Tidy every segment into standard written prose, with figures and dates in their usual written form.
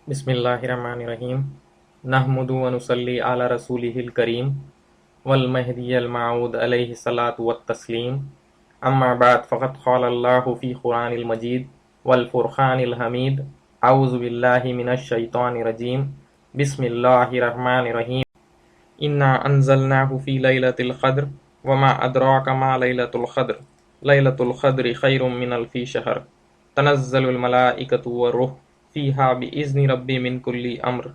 بسم اللہ الرحمن الرحیم نحمد و نصلی علی رسولہ الکریم والمہدی الموعود علیہ الصلاۃ والتسلیم اما بعد فقد قال اللہ فی قرآن المجید والفرقان الحمید اعوذ باللہ من الشیطان الرجیم بسم اللہ الرحمن الرحیم انا انزلناہ فی لیلۃ القدر وما ادراک ما لیلۃ القدر لیلۃ القدر خیر من الف شہر تنزل الملائکۃ والروح فیہا بإذن رب من کل امر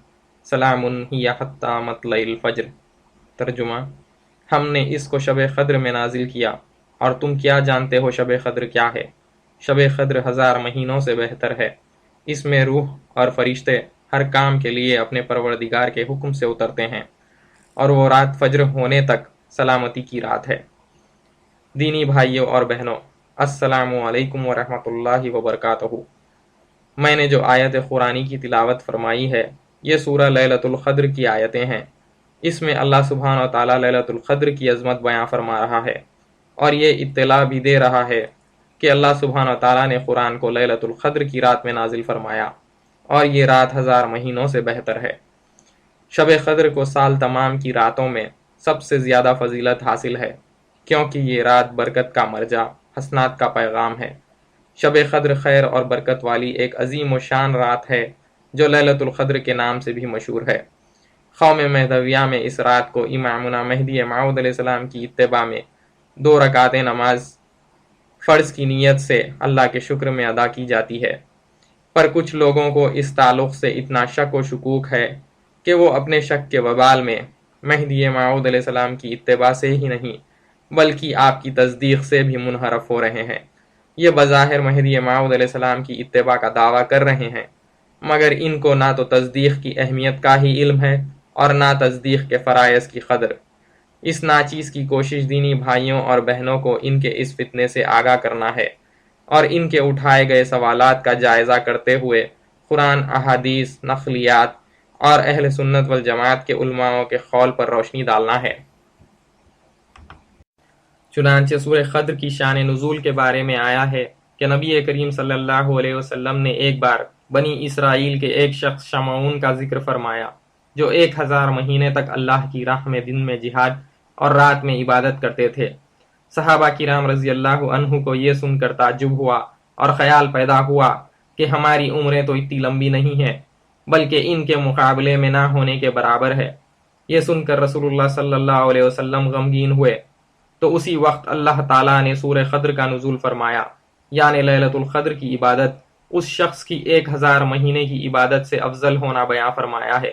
سلام ہی حتی مطلع الفجر۔ ترجمہ: ہم نے اس کو شب قدر میں نازل کیا، اور تم کیا جانتے ہو شب قدر کیا ہے؟ شب قدر 1000 مہینوں سے بہتر ہے۔ اس میں روح اور فرشتے ہر کام کے لیے اپنے پروردگار کے حکم سے اترتے ہیں، اور وہ رات فجر ہونے تک سلامتی کی رات ہے۔ دینی بھائیوں اور بہنوں، السلام علیکم ورحمۃ اللہ وبرکاتہ۔ میں نے جو آیت قرآنی کی تلاوت فرمائی ہے، یہ سورہ لیلۃ القدر کی آیتیں ہیں۔ اس میں اللہ سبحانہ و تعالیٰ لیلۃ القدر کی عظمت بیان فرما رہا ہے، اور یہ اطلاع بھی دے رہا ہے کہ اللہ سبحانہ و تعالیٰ نے قرآن کو لیلۃ القدر کی رات میں نازل فرمایا، اور یہ رات 1000 مہینوں سے بہتر ہے۔ شب قدر کو سال تمام کی راتوں میں سب سے زیادہ فضیلت حاصل ہے، کیونکہ یہ رات برکت کا مرجع، حسنات کا پیغام ہے۔ شب قدر خیر اور برکت والی ایک عظیم و شان رات ہے، جو لیلۃ القدر کے نام سے بھی مشہور ہے۔ قوم مہدویہ میں اس رات کو امامنا مہدی موعود علیہ السلام کی اتباع میں 2 رکعتیں نماز فرض کی نیت سے اللہ کے شکر میں ادا کی جاتی ہے۔ پر کچھ لوگوں کو اس تعلق سے اتنا شک و شکوک ہے کہ وہ اپنے شک کے وبال میں مہدی موعود علیہ السلام کی اتباع سے ہی نہیں بلکہ آپ کی تصدیق سے بھی منحرف ہو رہے ہیں۔ یہ بظاہر مہدی موعود علیہ السلام کی اتباع کا دعویٰ کر رہے ہیں، مگر ان کو نہ تو تصدیق کی اہمیت کا ہی علم ہے اور نہ تصدیق کے فرائض کی قدر۔ اس ناچیز کی کوشش دینی بھائیوں اور بہنوں کو ان کے اس فتنے سے آگاہ کرنا ہے، اور ان کے اٹھائے گئے سوالات کا جائزہ کرتے ہوئے قرآن، احادیث، نقلیات اور اہل سنت والجماعت کے علماء کے قول پر روشنی ڈالنا ہے۔ چنانچہ سورہ قدر کی شان نزول کے بارے میں آیا ہے کہ نبی کریم صلی اللہ علیہ وسلم نے ایک بار بنی اسرائیل کے ایک شخص شمعون کا ذکر فرمایا، جو 1000 مہینے تک اللہ کی راہ میں دن میں جہاد اور رات میں عبادت کرتے تھے۔ صحابہ کرام رضی اللہ عنہ کو یہ سن کر تعجب ہوا اور خیال پیدا ہوا کہ ہماری عمریں تو اتنی لمبی نہیں ہیں، بلکہ ان کے مقابلے میں نہ ہونے کے برابر ہے۔ یہ سن کر رسول اللہ صلی اللہ علیہ وسلم غمگین ہوئے، تو اسی وقت اللہ تعالیٰ نے سورہ قدر کا نزول فرمایا، یعنی لیلۃ القدر کی عبادت اس شخص کی 1000 مہینے کی عبادت سے افضل ہونا بیان فرمایا ہے۔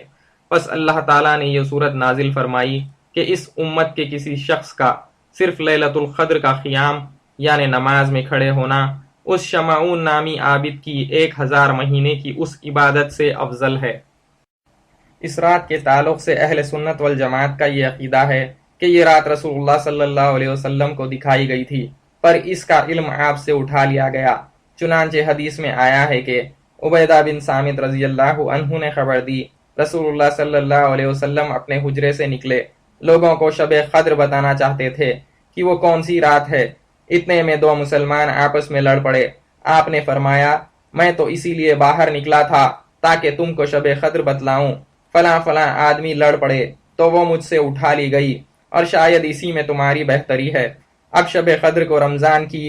پس اللہ تعالیٰ نے یہ صورت نازل فرمائی کہ اس امت کے کسی شخص کا صرف لیلۃ القدر کا قیام یعنی نماز میں کھڑے ہونا اس شمعون نامی عابد کی 1000 مہینے کی اس عبادت سے افضل ہے۔ اس رات کے تعلق سے اہل سنت والجماعت کا یہ عقیدہ ہے کہ یہ رات رسول اللہ صلی اللہ علیہ وسلم کو دکھائی گئی تھی، پر اس کا علم آپ سے اٹھا لیا گیا۔ چنانچہ حدیث میں آیا ہے کہ عبیدہ بن صامت رضی اللہ عنہ نے خبر دی، رسول اللہ صلی اللہ علیہ وسلم اپنے حجرے سے نکلے، لوگوں کو شب قدر بتانا چاہتے تھے کہ وہ کون سی رات ہے۔ اتنے میں 2 مسلمان آپس میں لڑ پڑے۔ آپ نے فرمایا، میں تو اسی لیے باہر نکلا تھا تاکہ تم کو شب قدر بتلاؤں۔ فلاں فلاں آدمی لڑ پڑے تو وہ مجھ سے اٹھا لی گئی، اور شاید اسی میں تمہاری بہتری ہے۔ اب شب قدر کو رمضان کی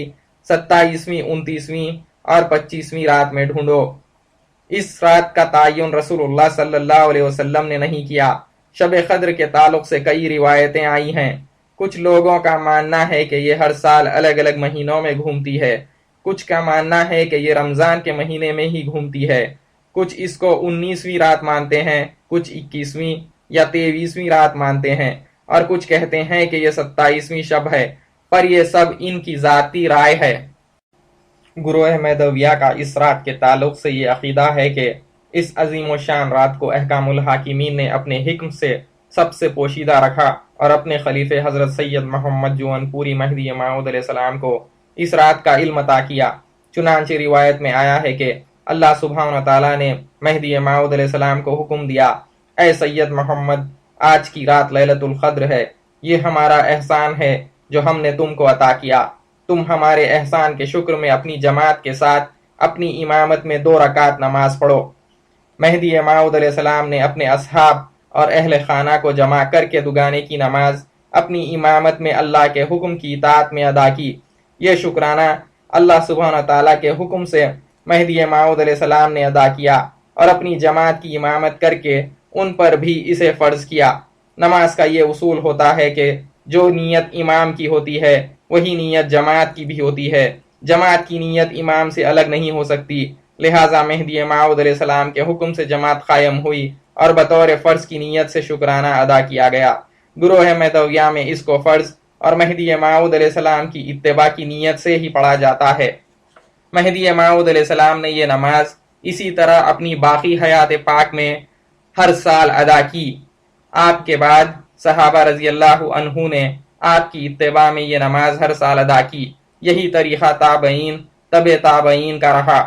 27ویں، 29ویں اور 25ویں رات میں ڈھونڈو۔ اس رات کا تعین رسول اللہ صلی اللہ علیہ وسلم نے نہیں کیا۔ شب قدر کے تعلق سے کئی روایتیں آئی ہیں۔ کچھ لوگوں کا ماننا ہے کہ یہ ہر سال الگ الگ مہینوں میں گھومتی ہے، کچھ کا ماننا ہے کہ یہ رمضان کے مہینے میں ہی گھومتی ہے، کچھ اس کو 19ویں رات مانتے ہیں، کچھ 21ویں یا 23ویں رات مانتے ہیں، اور کچھ کہتے ہیں کہ یہ 27ویں شب ہے، پر یہ سب ان کی ذاتی رائے ہے۔ گروہ مہدویہ کا اس رات کے تعلق سے یہ عقیدہ ہے کہ اس عظیم و شان رات کو احکام الحاکمین نے اپنے حکم سے سب سے پوشیدہ رکھا، اور اپنے خلیفہ حضرت سید محمد جون پوری مہدی موعود علیہ السلام کو اس رات کا علم عطا کیا۔ چنانچہ روایت میں آیا ہے کہ اللہ سبحانہ تعالیٰ نے مہدی موعود علیہ السلام کو حکم دیا، اے سید محمد، آج کی رات لیلۃ القدر ہے، یہ ہمارا احسان ہے جو ہم نے تم کو عطا کیا۔ تم ہمارے احسان کے شکر میں اپنی جماعت کے ساتھ اپنی امامت میں 2 رکعت نماز پڑھو۔ مہدی موعود علیہ السلام نے اپنے اصحاب اور اہل خانہ کو جمع کر کے دگانے کی نماز اپنی امامت میں اللہ کے حکم کی اطاعت میں ادا کی۔ یہ شکرانہ اللہ سبحانہ تعالیٰ کے حکم سے مہدی موعود علیہ السلام نے ادا کیا اور اپنی جماعت کی امامت کر کے ان پر بھی اسے فرض کیا۔ نماز کا یہ اصول ہوتا ہے کہ جو نیت امام کی ہوتی ہے وہی نیت جماعت کی بھی ہوتی ہے۔ جماعت کی نیت امام سے الگ نہیں ہو سکتی، لہٰذا مہدی موعود علیہ السلام کے حکم سے جماعت قائم ہوئی اور بطور فرض کی نیت سے شکرانہ ادا کیا گیا۔ گروہ مہدویہ میں اس کو فرض اور مہدی موعود علیہ السلام کی اتباع کی نیت سے ہی پڑھا جاتا ہے۔ مہدی موعود علیہ السلام نے یہ نماز اسی طرح اپنی باقی حیات پاک میں ہر سال ادا کی۔ آپ کے بعد صحابہ رضی اللہ عنہ نے آپ کی اتباع میں یہ نماز ہر سال ادا کی۔ یہی طریقہ تابعین تبع تابعین کا رہا،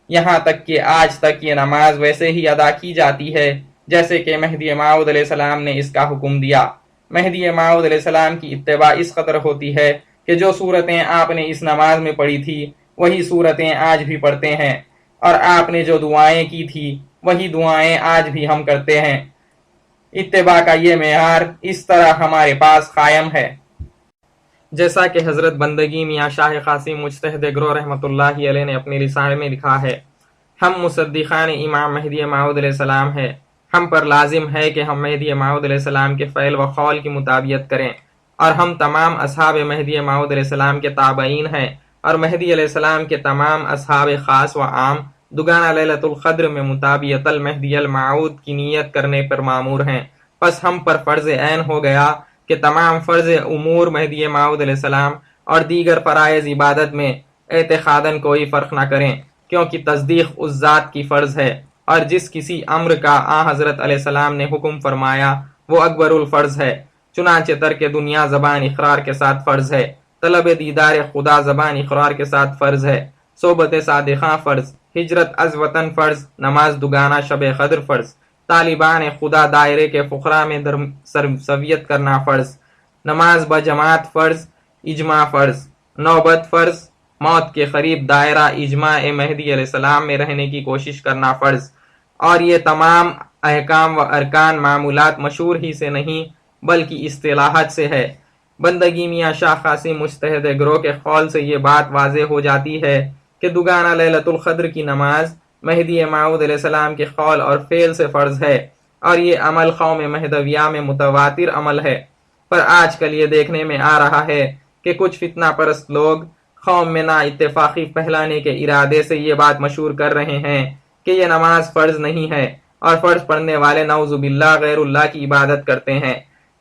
یہاں تک کہ آج تک یہ نماز ویسے ہی ادا کی جاتی ہے جیسے کہ مہدی موعود علیہ السلام نے اس کا حکم دیا۔ مہدی موعود علیہ السلام کی اتباع اس قدر ہوتی ہے کہ جو صورتیں آپ نے اس نماز میں پڑھی تھی وہی صورتیں آج بھی پڑھتے ہیں، اور آپ نے جو دعائیں کی تھی وہی دعائیں آج بھی ہم کرتے ہیں۔ اتباع کا یہ معیار اس طرح ہمارے پاس قائم ہے۔ جیسا کہ حضرت بندگی میاں شاہ قاسم مجتہد گروہ رحمۃ اللہ علیہ نے اپنے رسالے میں لکھا ہے، ہم مصدقان امام مہدی موعود علیہ السلام ہیں۔ ہم پر لازم ہے کہ ہم مہدی موعود علیہ السلام کے فعل و قول کی مطابقت کریں، اور ہم تمام اصحاب مہدی موعود علیہ السلام کے تابعین ہیں، اور مہدی علیہ السلام کے تمام اصحاب خاص و عام دگانہ لیلۃ القدر میں مطابقت المہدی الموعود کی نیت کرنے پر مامور ہیں۔ پس ہم پر فرض عین ہو گیا کہ تمام فرض امور مہدی موعود علیہ السلام اور دیگر فرائض عبادت میں اعتقاداً کوئی فرق نہ کریں، کیونکہ تصدیق اس ذات کی فرض ہے، اور جس کسی امر کا حضرت علیہ السلام نے حکم فرمایا وہ اکبر الفرض ہے۔ چنانچہ ترک دنیا زبان اقرار کے ساتھ فرض ہے، طلب دیدار خدا زبان اقرار کے ساتھ فرض ہے، صحبت صادقاں فرض، ہجرت از وطن فرض، نماز دگانہ شب قدر فرض، طالبان خدا دائرے کے فقراء میں سرویت کرنا فرض، نماز بجماعت فرض، اجماع فرض، نوبت فرض، موت کے قریب دائرہ اجماع مہدی علیہ السلام میں رہنے کی کوشش کرنا فرض۔ اور یہ تمام احکام و ارکان معمولات مشہور ہی سے نہیں بلکہ اصطلاحات سے ہے۔ بندگی میاں شاہ قاسم مجتہد گروہ کے قول سے یہ بات واضح ہو جاتی ہے کہ دگانہ لیلۃ القدر کی نماز مہدی موعود علیہ السلام کے قول اور فعل سے فرض ہے، اور یہ عمل قوم مہدویہ میں متواتر عمل ہے۔ پر آج کل یہ دیکھنے میں آ رہا ہے کہ کچھ فتنہ پرست لوگ قوم میں نا اتفاقی پھیلانے کے ارادے سے یہ بات مشہور کر رہے ہیں کہ یہ نماز فرض نہیں ہے، اور فرض پڑھنے والے نعوذ باللہ غیر اللہ کی عبادت کرتے ہیں۔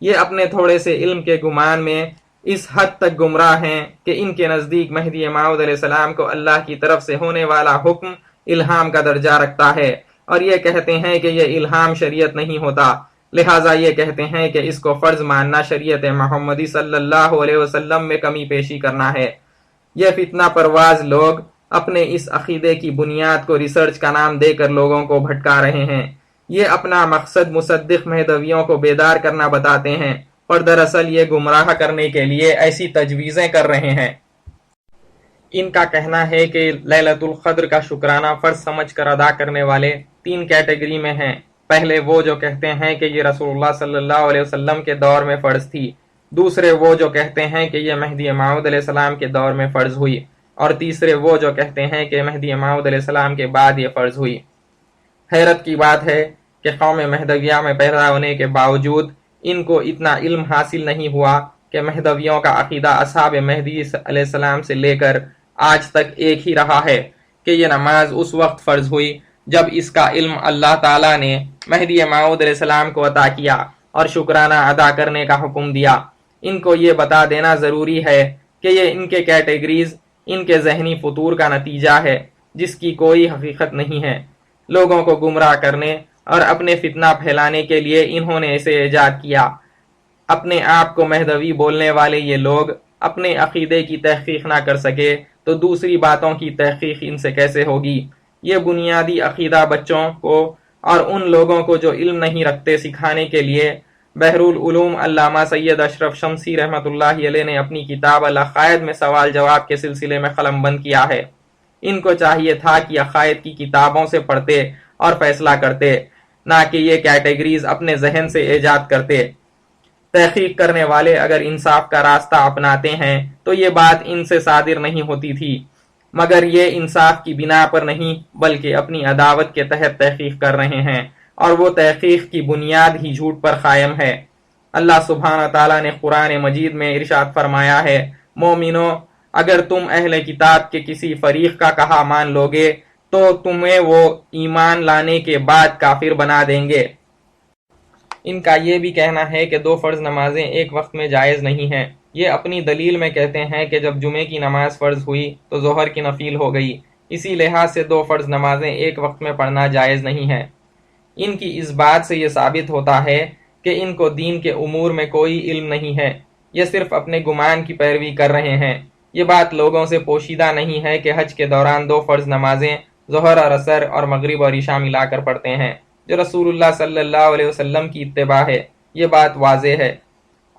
یہ اپنے تھوڑے سے علم کے گمان میں اس حد تک گمراہ ہیں کہ ان کے نزدیک مہدی موعود علیہ السلام کو اللہ کی طرف سے ہونے والا حکم الہام کا درجہ رکھتا ہے، اور یہ کہتے ہیں کہ یہ الہام شریعت نہیں ہوتا، لہٰذا یہ کہتے ہیں کہ اس کو فرض ماننا شریعت محمدی صلی اللہ علیہ وسلم میں کمی پیشی کرنا ہے۔ یہ فتنہ پرواز لوگ اپنے اس عقیدے کی بنیاد کو ریسرچ کا نام دے کر لوگوں کو بھٹکا رہے ہیں۔ یہ اپنا مقصد مصدق مہدویوں کو بیدار کرنا بتاتے ہیں، اور دراصل یہ گمراہ کرنے کے لیے ایسی تجویزیں کر رہے ہیں۔ ان کا کہنا ہے کہ لیلۃ القدر کا شکرانہ فرض سمجھ کر ادا کرنے والے تین کیٹیگری میں ہیں۔ پہلے وہ جو کہتے ہیں کہ یہ رسول اللہ صلی اللہ علیہ وسلم کے دور میں فرض تھی، دوسرے وہ جو کہتے ہیں کہ یہ مہدی موعود علیہ السلام کے دور میں فرض ہوئی، اور تیسرے وہ جو کہتے ہیں کہ مہدی موعود علیہ السلام کے بعد یہ فرض ہوئی۔ حیرت کی بات ہے کہ قوم مہدویہ میں پیدا ہونے کے باوجود ان کو اتنا علم حاصل نہیں ہوا کہ مہدویوں کا عقیدہ اصحاب مہدی علیہ السلام سے لے کر آج تک ایک ہی رہا ہے کہ یہ نماز اس وقت فرض ہوئی جب اس کا علم اللہ تعالیٰ نے مہدی موعود علیہ السلام کو عطا کیا اور شکرانہ ادا کرنے کا حکم دیا۔ ان کو یہ بتا دینا ضروری ہے کہ یہ ان کے کیٹیگریز ان کے ذہنی فطور کا نتیجہ ہے جس کی کوئی حقیقت نہیں ہے۔ لوگوں کو گمراہ کرنے اور اپنے فتنہ پھیلانے کے لیے انہوں نے اسے ایجاد کیا۔ اپنے آپ کو مہدوی بولنے والے یہ لوگ اپنے عقیدے کی تحقیق نہ کر سکے تو دوسری باتوں کی تحقیق ان سے کیسے ہوگی؟ یہ بنیادی عقیدہ بچوں کو اور ان لوگوں کو جو علم نہیں رکھتے سکھانے کے لیے بحر العلوم علامہ سید اشرف شمسی رحمۃ اللہ علیہ نے اپنی کتاب العقائد میں سوال جواب کے سلسلے میں قلم بند کیا ہے۔ ان کو چاہیے تھا کہ عقائد کی کتابوں سے پڑھتے اور فیصلہ کرتے، نہ کہ یہ کیٹیگریز اپنے ذہن سے ایجاد کرتے۔ تحقیق کرنے والے اگر انصاف کا راستہ اپناتے ہیں تو یہ بات ان سے صادر نہیں ہوتی تھی، مگر یہ انصاف کی بنا پر نہیں بلکہ اپنی عداوت کے تحت تحقیق کر رہے ہیں، اور وہ تحقیق کی بنیاد ہی جھوٹ پر قائم ہے۔ اللہ سبحانہ تعالیٰ نے قرآن مجید میں ارشاد فرمایا ہے، مومنو اگر تم اہل کتاب کے کسی فریق کا کہا مان لوگے تو تمہیں وہ ایمان لانے کے بعد کافر بنا دیں گے۔ ان کا یہ بھی کہنا ہے کہ 2 فرض نمازیں ایک وقت میں جائز نہیں ہیں۔ یہ اپنی دلیل میں کہتے ہیں کہ جب جمعے کی نماز فرض ہوئی تو ظہر کی نفل ہو گئی، اسی لحاظ سے 2 فرض نمازیں ایک وقت میں پڑھنا جائز نہیں ہے۔ ان کی اس بات سے یہ ثابت ہوتا ہے کہ ان کو دین کے امور میں کوئی علم نہیں ہے، یہ صرف اپنے گمان کی پیروی کر رہے ہیں۔ یہ بات لوگوں سے پوشیدہ نہیں ہے کہ حج کے دوران 2 فرض نمازیں ظہر اور عصر اور مغرب اور عشاء ملا کر پڑھتے ہیں، جو رسول اللہ صلی اللہ علیہ وسلم کی اتباع ہے۔ یہ بات واضح ہے۔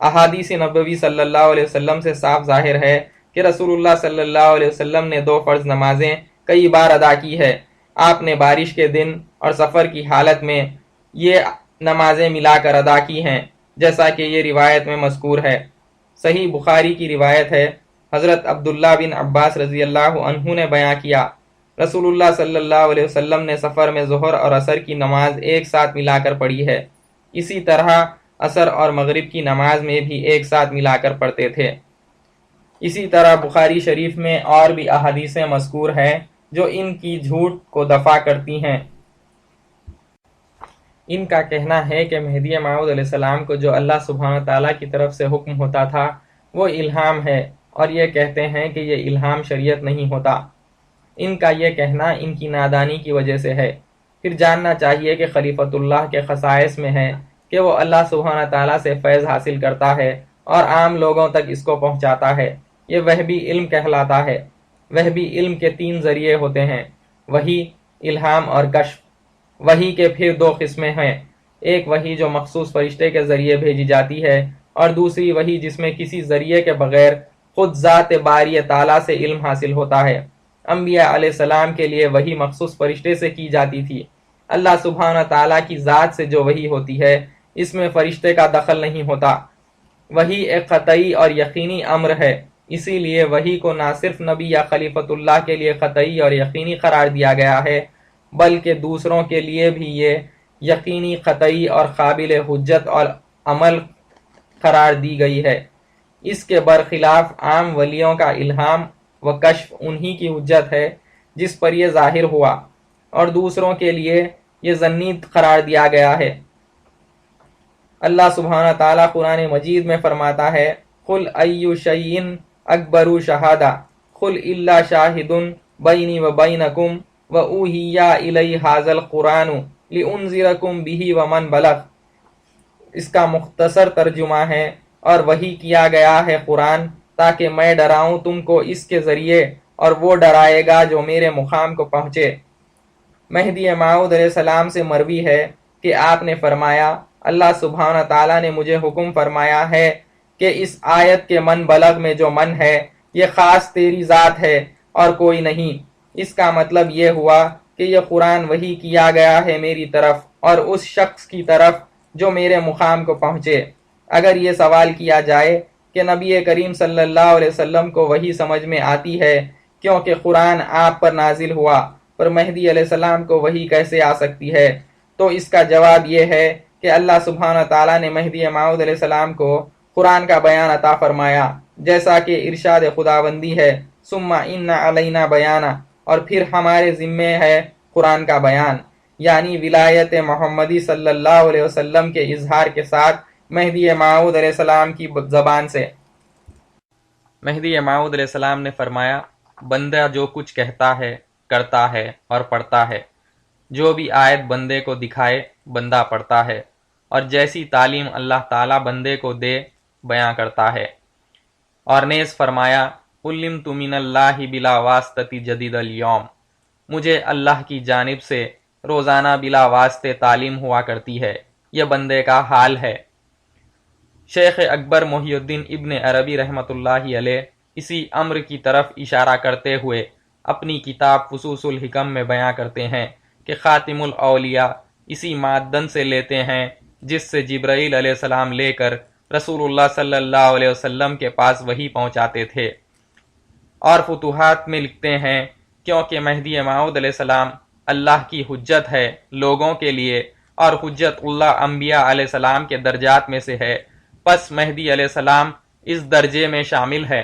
احادیث نبوی صلی اللہ علیہ وسلم سے صاف ظاہر ہے کہ رسول اللہ صلی اللہ علیہ وسلم نے 2 فرض نمازیں کئی بار ادا کی ہے۔ آپ نے بارش کے دن اور سفر کی حالت میں یہ نمازیں ملا کر ادا کی ہیں، جیسا کہ یہ روایت میں مذکور ہے۔ صحیح بخاری کی روایت ہے، حضرت عبداللہ بن عباس رضی اللہ عنہ نے بیان کیا، رسول اللہ صلی اللہ علیہ وسلم نے سفر میں ظہر اور عصر کی نماز ایک ساتھ ملا کر پڑھی ہے، اسی طرح عصر اور مغرب کی نماز میں بھی ایک ساتھ ملا کر پڑھتے تھے۔ اسی طرح بخاری شریف میں اور بھی احادیثیں مذکور ہیں جو ان کی جھوٹ کو دفع کرتی ہیں۔ ان کا کہنا ہے کہ مہدی موعود علیہ السلام کو جو اللہ سبحانہ تعالیٰ کی طرف سے حکم ہوتا تھا وہ الہام ہے، اور یہ کہتے ہیں کہ یہ الہام شریعت نہیں ہوتا۔ ان کا یہ کہنا ان کی نادانی کی وجہ سے ہے۔ پھر جاننا چاہیے کہ خلیفۃ اللہ کے خصائص میں ہے کہ وہ اللہ سبحانہ تعالیٰ سے فیض حاصل کرتا ہے اور عام لوگوں تک اس کو پہنچاتا ہے۔ یہ وحبی علم کہلاتا ہے۔ وحبی علم کے 3 ذریعے ہوتے ہیں، وحی، الہام اور کشف۔ وحی کے پھر 2 قسمیں ہیں، ایک وحی جو مخصوص فرشتے کے ذریعے بھیجی جاتی ہے، اور دوسری وحی جس میں کسی ذریعے کے بغیر خود ذات باری تعالیٰ سے علم حاصل ہوتا ہے۔ انبیاء علیہ السلام کے لیے وحی مخصوص فرشتے سے کی جاتی تھی۔ اللہ سبحانہ تعالیٰ کی ذات سے جو وحی ہوتی ہے اس میں فرشتے کا دخل نہیں ہوتا۔ وحی ایک قطعی اور یقینی امر ہے، اسی لیے وحی کو نہ صرف نبی یا خلیفۃ اللہ کے لیے قطعی اور یقینی قرار دیا گیا ہے بلکہ دوسروں کے لیے بھی یہ یقینی، قطعی اور قابل حجت اور عمل قرار دی گئی ہے۔ اس کے برخلاف عام ولیوں کا الہام و کشف انہی کی حجت ہے جس پر یہ ظاہر ہوا، اور دوسروں کے لیے یہ ظنی قرار دیا گیا ہے۔ اللہ سبحانہ تعالیٰ قرآن مجید میں فرماتا ہے، قل ای شیء اکبر شہادہ قل الا شاہد بینی و بینکم و اوحی الی ھذا القرآن لانذرکم بہ ومن بلغ۔ اس کا مختصر ترجمہ ہے، اور وحی کیا گیا ہے قرآن تاکہ میں ڈراؤں تم کو اس کے ذریعے، اور وہ ڈرائے گا جو میرے مقام کو پہنچے۔ مہدی موعود علیہ السلام سے مروی ہے کہ آپ نے فرمایا، اللہ سبحانہ تعالیٰ نے مجھے حکم فرمایا ہے کہ اس آیت کے من بلغ میں جو من ہے یہ خاص تیری ذات ہے اور کوئی نہیں۔ اس کا مطلب یہ ہوا کہ یہ قرآن وحی کیا گیا ہے میری طرف اور اس شخص کی طرف جو میرے مقام کو پہنچے۔ اگر یہ سوال کیا جائے کہ نبی کریم صلی اللہ علیہ وسلم کو وحی سمجھ میں آتی ہے کیونکہ قرآن آپ پر نازل ہوا، پر مہدی علیہ السلام کو وحی کیسے آ سکتی ہے، تو اس کا جواب یہ ہے کہ اللہ سبحانہ تعالیٰ نے مہدی موعود علیہ السلام کو قرآن کا بیان عطا فرمایا، جیسا کہ ارشاد خداوندی ہے، ثم ان علینا بیانہ، اور پھر ہمارے ذمے ہے قرآن کا بیان، یعنی ولایت محمدی صلی اللہ علیہ وسلم کے اظہار کے ساتھ مہدی موعود علیہ السلام کی زبان سے۔ مہدی موعود علیہ السلام نے فرمایا، بندہ جو کچھ کہتا ہے، کرتا ہے اور پڑھتا ہے، جو بھی آیت بندے کو دکھائے بندہ پڑھتا ہے، اور جیسی تعلیم اللہ تعالیٰ بندے کو دے بیان کرتا ہے۔ اور نیز فرمایا، علمت من اللہ بلا واسطہ جدید الیوم، مجھے اللہ کی جانب سے روزانہ بلا واسطے تعلیم ہوا کرتی ہے۔ یہ بندے کا حال ہے۔ شیخ اکبر محی الدین ابن عربی رحمۃ اللہ علیہ اسی امر کی طرف اشارہ کرتے ہوئے اپنی کتاب فصوص الحکم میں بیان کرتے ہیں کہ خاتم الاولیاء اسی معدن سے لیتے ہیں جس سے جبرائیل علیہ السلام لے کر رسول اللہ صلی اللہ علیہ وسلم کے پاس وحی پہنچاتے تھے۔ اور فتوحات میں لکھتے ہیں کیونکہ مہدی موعود علیہ السلام اللہ کی حجت ہے لوگوں کے لیے، اور حجت اللہ انبیاء علیہ السلام کے درجات میں سے ہے، پس مہدی علیہ السلام اس درجے میں شامل ہے۔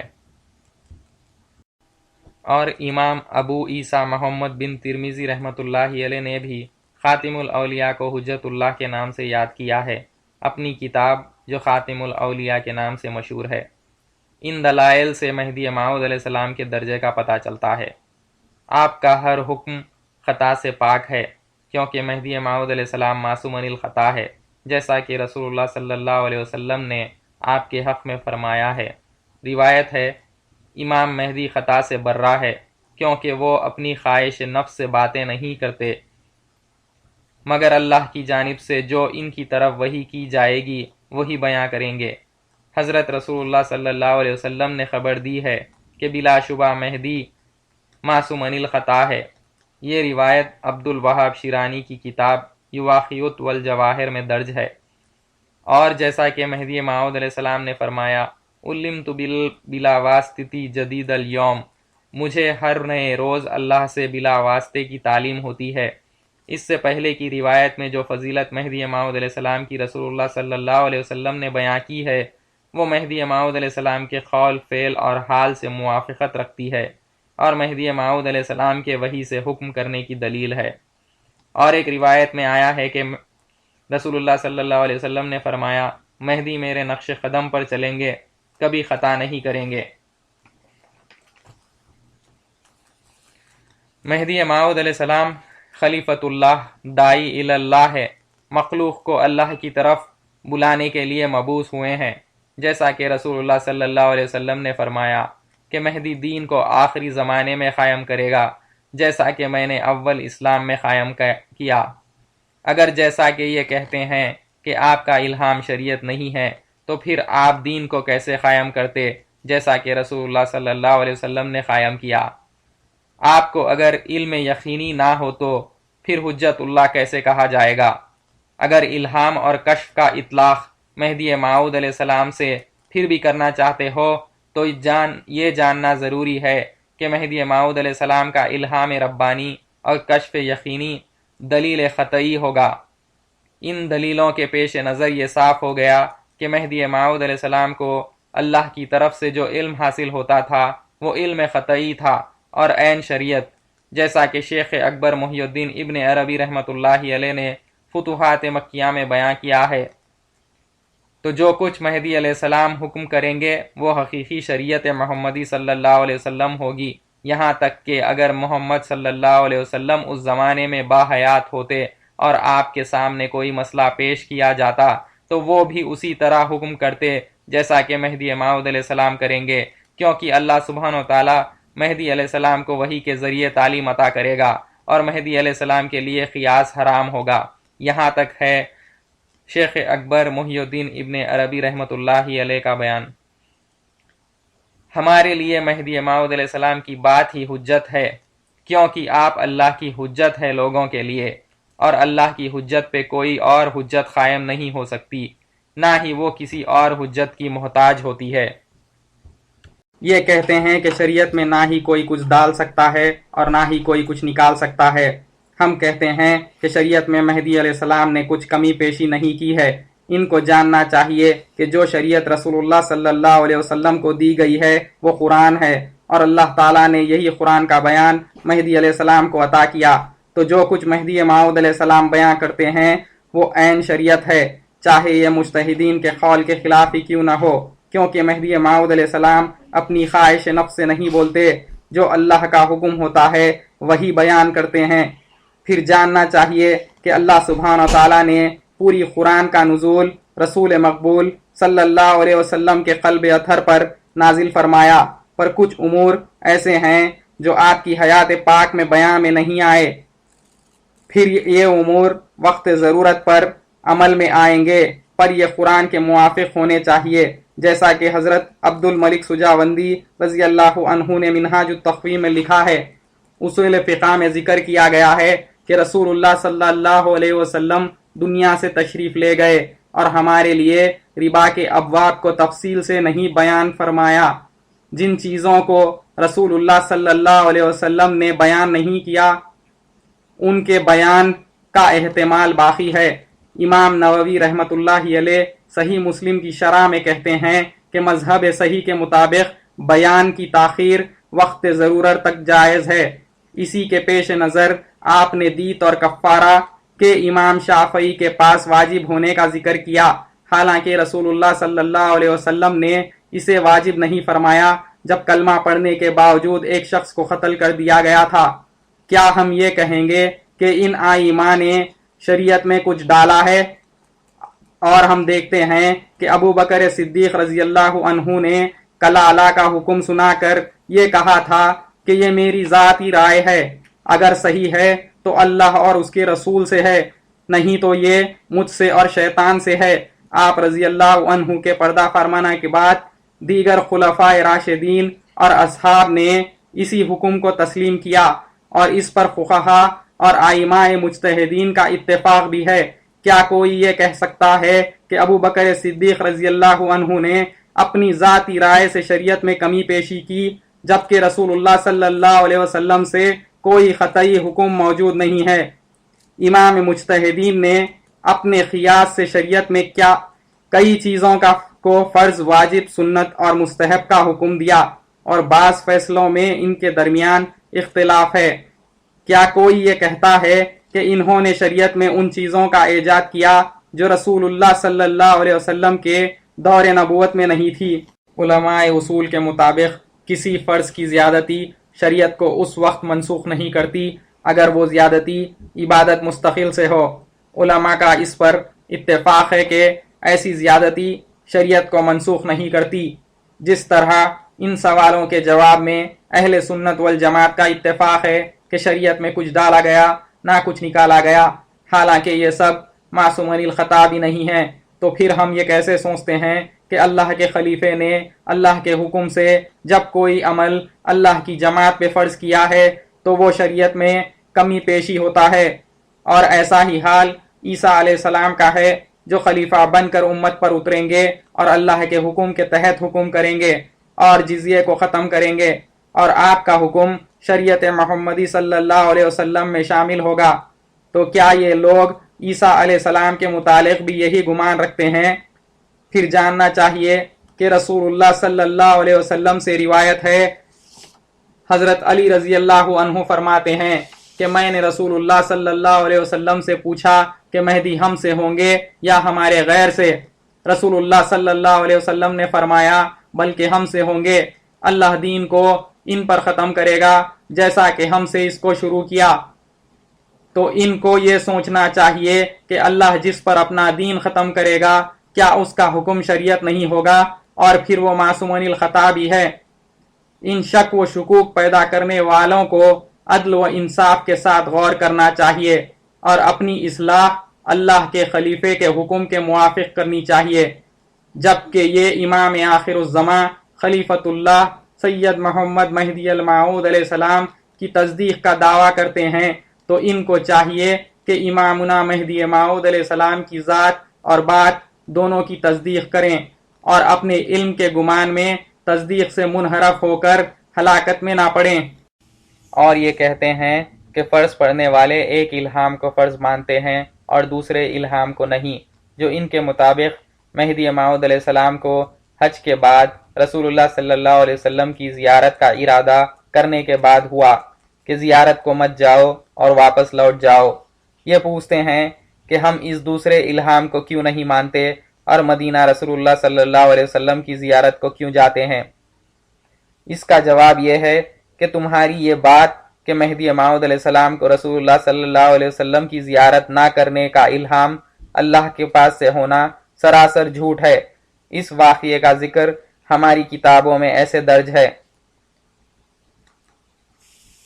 اور امام ابو عیسیٰ محمد بن ترمذی رحمۃ اللہ علیہ نے بھی خاتم الاولیاء کو حجت اللہ کے نام سے یاد کیا ہے اپنی کتاب جو خاتم الاولیاء کے نام سے مشہور ہے۔ ان دلائل سے مہدی موعود علیہ السلام کے درجے کا پتہ چلتا ہے۔ آپ کا ہر حکم خطا سے پاک ہے کیونکہ مہدی موعود علیہ السلام معصوم عن الخطا ہے، جیسا کہ رسول اللہ صلی اللہ علیہ وسلم نے آپ کے حق میں فرمایا ہے۔ روایت ہے امام مہدی خطا سے برہ ہے کیونکہ وہ اپنی خواہش نفس سے باتیں نہیں کرتے مگر اللہ کی جانب سے جو ان کی طرف وحی کی جائے گی وہی بیان کریں گے۔ حضرت رسول اللہ صلی اللہ علیہ وسلم نے خبر دی ہے کہ بلا شبہ مہدی معصوم عن الخطا ہے۔ یہ روایت عبد الوہاب شیرانی کی کتاب یواقیت والجواہر میں درج ہے۔ اور جیسا کہ مہدی موعود علیہ السلام نے فرمایا علمت بلا واسطتی جدید اليوم، مجھے ہر نئے روز اللہ سے بلا واسطے کی تعلیم ہوتی ہے۔ اس سے پہلے کی روایت میں جو فضیلت مہدی موعود علیہ السلام کی رسول اللہ صلی اللہ علیہ وسلم نے بیان کی ہے وہ مہدی موعود علیہ السلام کے قول، فعل اور حال سے موافقت رکھتی ہے اور مہدی موعود علیہ السلام کے وحی سے حکم کرنے کی دلیل ہے۔ اور ایک روایت میں آیا ہے کہ رسول اللہ صلی اللہ علیہ وسلم نے فرمایا مہدی میرے نقش قدم پر چلیں گے، کبھی خطا نہیں کریں گے۔ مہدی موعود علیہ السلام خلیفۃ اللہ، داعی الی اللہ ہے، مخلوق کو اللہ کی طرف بلانے کے لیے مبعوث ہوئے ہیں، جیسا کہ رسول اللہ صلی اللہ علیہ وسلم نے فرمایا کہ مہدی دین کو آخری زمانے میں قائم کرے گا جیسا کہ میں نے اول اسلام میں قائم کیا۔ اگر جیسا کہ یہ کہتے ہیں کہ آپ کا الہام شریعت نہیں ہے تو پھر آپ دین کو کیسے قائم کرتے جیسا کہ رسول اللہ صلی اللہ علیہ وسلم نے قائم کیا؟ آپ کو اگر علم یقینی نہ ہو تو پھر حجت اللہ کیسے کہا جائے گا؟ اگر الہام اور کشف کا اطلاق مہدی موعود علیہ السلام سے پھر بھی کرنا چاہتے ہو تو یہ جاننا ضروری ہے کہ مہدی موعود علیہ السلام کا الہام ربانی اور کشف یقینی دلیل قطعی ہوگا۔ ان دلیلوں کے پیش نظر یہ صاف ہو گیا کہ مہدی موعود علیہ السلام کو اللہ کی طرف سے جو علم حاصل ہوتا تھا وہ علم قطعی تھا اور عین شریعت، جیسا کہ شیخ اکبر محی الدین ابن عربی رحمۃ اللہ علیہ نے فتوحات مکیہ میں بیان کیا ہے۔ تو جو کچھ مہدی علیہ السلام حکم کریں گے وہ حقیقی شریعت محمدی صلی اللہ علیہ وسلم ہوگی، یہاں تک کہ اگر محمد صلی اللہ علیہ وسلم اس زمانے میں باحیات ہوتے اور آپ کے سامنے کوئی مسئلہ پیش کیا جاتا تو وہ بھی اسی طرح حکم کرتے جیسا کہ مہدی موعود علیہ السلام کریں گے، کیونکہ اللہ سبحانہ و تعالی مہدی علیہ السلام کو وحی کے ذریعے تعلیم عطا کرے گا اور مہدی علیہ السلام کے لیے قیاس حرام ہوگا۔ یہاں تک ہے شیخ اکبر محی الدین ابن عربی رحمۃ اللہ علیہ کا بیان۔ ہمارے لیے مہدی موعود علیہ السلام کی بات ہی حجت ہے، کیونکہ آپ اللہ کی حجت ہے لوگوں کے لیے، اور اللہ کی حجت پہ کوئی اور حجت قائم نہیں ہو سکتی، نہ ہی وہ کسی اور حجت کی محتاج ہوتی ہے۔ یہ کہتے ہیں کہ شریعت میں نہ ہی کوئی کچھ ڈال سکتا ہے اور نہ ہی کوئی کچھ نکال سکتا ہے۔ ہم کہتے ہیں کہ شریعت میں مہدی علیہ السلام نے کچھ کمی پیشی نہیں کی ہے۔ ان کو جاننا چاہیے کہ جو شریعت رسول اللہ صلی اللہ علیہ وسلم کو دی گئی ہے وہ قرآن ہے، اور اللہ تعالیٰ نے یہی قرآن کا بیان مہدی علیہ السلام کو عطا کیا۔ تو جو کچھ مہدی موعود علیہ السلام بیان کرتے ہیں وہ عین شریعت ہے، چاہے یہ مجتہدین کے قول کے خلاف ہی کیوں نہ ہو، کیونکہ مہدی موعود علیہ السلام اپنی خواہش نفس سے نہیں بولتے، جو اللہ کا حکم ہوتا ہے وہی بیان کرتے ہیں۔ پھر جاننا چاہیے کہ اللہ سبحانہ تعالیٰ نے پوری قرآن کا نزول رسول مقبول صلی اللہ علیہ وسلم کے قلب اطہر پر نازل فرمایا، پر کچھ امور ایسے ہیں جو آپ کی حیات پاک میں بیان میں نہیں آئے، پھر یہ امور وقت ضرورت پر عمل میں آئیں گے، پر یہ قرآن کے موافق ہونے چاہیے، جیسا کہ حضرت عبد الملک سجاوندی رضی اللہ عنہ نے منہاج التقویم میں لکھا ہے۔ اصول فقہ میں ذکر کیا گیا ہے کہ رسول اللہ صلی اللہ علیہ وسلم دنیا سے تشریف لے گئے اور ہمارے لیے ربا کے ابواب کو تفصیل سے نہیں بیان فرمایا۔ جن چیزوں کو رسول اللہ صلی اللہ علیہ وسلم نے بیان نہیں کیا ان کے بیان کا احتمال باقی ہے۔ امام نووی رحمۃ اللہ علیہ صحیح مسلم کی شرح میں کہتے ہیں کہ مذہب صحیح کے مطابق بیان کی تاخیر وقت ضرورت تک جائز ہے۔ اسی کے پیش نظر آپ نے دیت اور کفارہ کے امام شافعی کے پاس واجب ہونے کا ذکر کیا، حالانکہ رسول اللہ صلی اللہ علیہ وسلم نے اسے واجب نہیں فرمایا جب کلمہ پڑھنے کے باوجود ایک شخص کو قتل کر دیا گیا تھا۔ کیا ہم یہ کہیں گے کہ ان ائمہ نے شریعت میں کچھ ڈالا ہے؟ اور ہم دیکھتے ہیں کہ ابو بکر صدیق رضی اللہ عنہ نے کلالہ کا حکم سنا کر یہ کہا تھا کہ یہ میری ذاتی رائے ہے، اگر صحیح ہے تو اللہ اور اس کے رسول سے ہے، نہیں تو یہ مجھ سے اور شیطان سے ہے۔ آپ رضی اللہ عنہ کے پردہ فرمانے کے بعد دیگر خلفائے راشدین اور اصحاب نے اسی حکم کو تسلیم کیا، اور اس پر فقہا اور ائمہ مجتہدین کا اتفاق بھی ہے۔ کیا کوئی یہ کہہ سکتا ہے کہ ابو بکر صدیق رضی اللہ عنہ نے اپنی ذاتی رائے سے شریعت میں کمی پیشی کی جبکہ رسول اللہ صلی اللہ علیہ وسلم سے کوئی قطعی حکم موجود نہیں ہے؟ امام مجتہدین نے اپنے قیاس سے شریعت میں کئی چیزوں کو فرض، واجب، سنت اور مستحب کا حکم دیا، اور بعض فیصلوں میں ان کے درمیان اختلاف ہے۔ کیا کوئی یہ کہتا ہے کہ انہوں نے شریعت میں ان چیزوں کا ایجاد کیا جو رسول اللہ صلی اللہ علیہ وسلم کے دور نبوت میں نہیں تھی؟ علماء اصول کے مطابق کسی فرض کی زیادتی شریعت کو اس وقت منسوخ نہیں کرتی اگر وہ زیادتی عبادت مستقل سے ہو۔ علماء کا اس پر اتفاق ہے کہ ایسی زیادتی شریعت کو منسوخ نہیں کرتی، جس طرح ان سوالوں کے جواب میں اہل سنت والجماعت کا اتفاق ہے کہ شریعت میں کچھ ڈالا گیا نہ کچھ نکالا گیا، حالانکہ یہ سب معصومین الخطا بھی نہیں ہیں۔ تو پھر ہم یہ کیسے سوچتے ہیں کہ اللہ کے خلیفے نے اللہ کے حکم سے جب کوئی عمل اللہ کی جماعت پہ فرض کیا ہے تو وہ شریعت میں کمی پیشی ہوتا ہے، اور ایسا ہی حال عیسیٰ علیہ السلام کا ہے جو خلیفہ بن کر امت پر اتریں گے اور اللہ کے حکم کے تحت حکم کریں گے اور جزیے کو ختم کریں گے، اور آپ کا حکم شریعت محمدی صلی اللہ علیہ وسلم میں شامل ہوگا۔ تو کیا یہ لوگ عیسیٰ علیہ السلام کے متعلق بھی یہی گمان رکھتے ہیں؟ پھر جاننا چاہیے کہ رسول اللہ صلی اللہ علیہ وسلم سے روایت ہے، حضرت علی رضی اللہ عنہ فرماتے ہیں کہ میں نے رسول اللہ صلی اللہ علیہ وسلم سے پوچھا کہ مہدی ہم سے ہوں گے یا ہمارے غیر سے؟ رسول اللہ صلی اللہ علیہ وسلم نے فرمایا بلکہ ہم سے ہوں گے، اللہ دین کو ان پر ختم کرے گا جیسا کہ ہم سے اس کو شروع کیا۔ تو ان کو یہ سوچنا چاہیے کہ اللہ جس پر اپنا دین ختم کرے گا کیا اس کا حکم شریعت نہیں ہوگا، اور پھر وہ معصومین الخطا بھی ہے۔ ان شک و شکوک پیدا کرنے والوں کو عدل و انصاف کے ساتھ غور کرنا چاہیے اور اپنی اصلاح اللہ کے خلیفے کے حکم کے موافق کرنی چاہیے۔ جبکہ یہ امام آخر الزماں خلیفۃ اللہ سید محمد مہدی الموعود علیہ السلام کی تصدیق کا دعویٰ کرتے ہیں، تو ان کو چاہیے کہ امامنا مہدی موعود علیہ السلام کی ذات اور بات دونوں کی تصدیق کریں اور اپنے علم کے گمان میں تصدیق سے منحرف ہو کر ہلاکت میں نہ پڑیں۔ اور یہ کہتے ہیں کہ فرض پڑھنے والے ایک الہام کو فرض مانتے ہیں اور دوسرے الہام کو نہیں، جو ان کے مطابق مہدی موعود علیہ السلام کو حج کے بعد رسول اللہ صلی اللہ علیہ وسلم کی زیارت کا ارادہ کرنے کے بعد ہوا کہ زیارت کو مت جاؤ اور واپس لوٹ جاؤ۔ یہ پوچھتے ہیں کہ ہم اس دوسرے الہام کو کیوں نہیں مانتے اور مدینہ رسول اللہ صلی اللہ علیہ وسلم کی زیارت کو کیوں جاتے ہیں؟ اس کا جواب یہ ہے کہ تمہاری یہ بات کہ مہدی موعود علیہ السلام کو رسول اللہ صلی اللہ علیہ وسلم کی زیارت نہ کرنے کا الہام اللہ کے پاس سے ہونا سراسر جھوٹ ہے۔ اس واقعے کا ذکر ہماری کتابوں میں ایسے درج ہے۔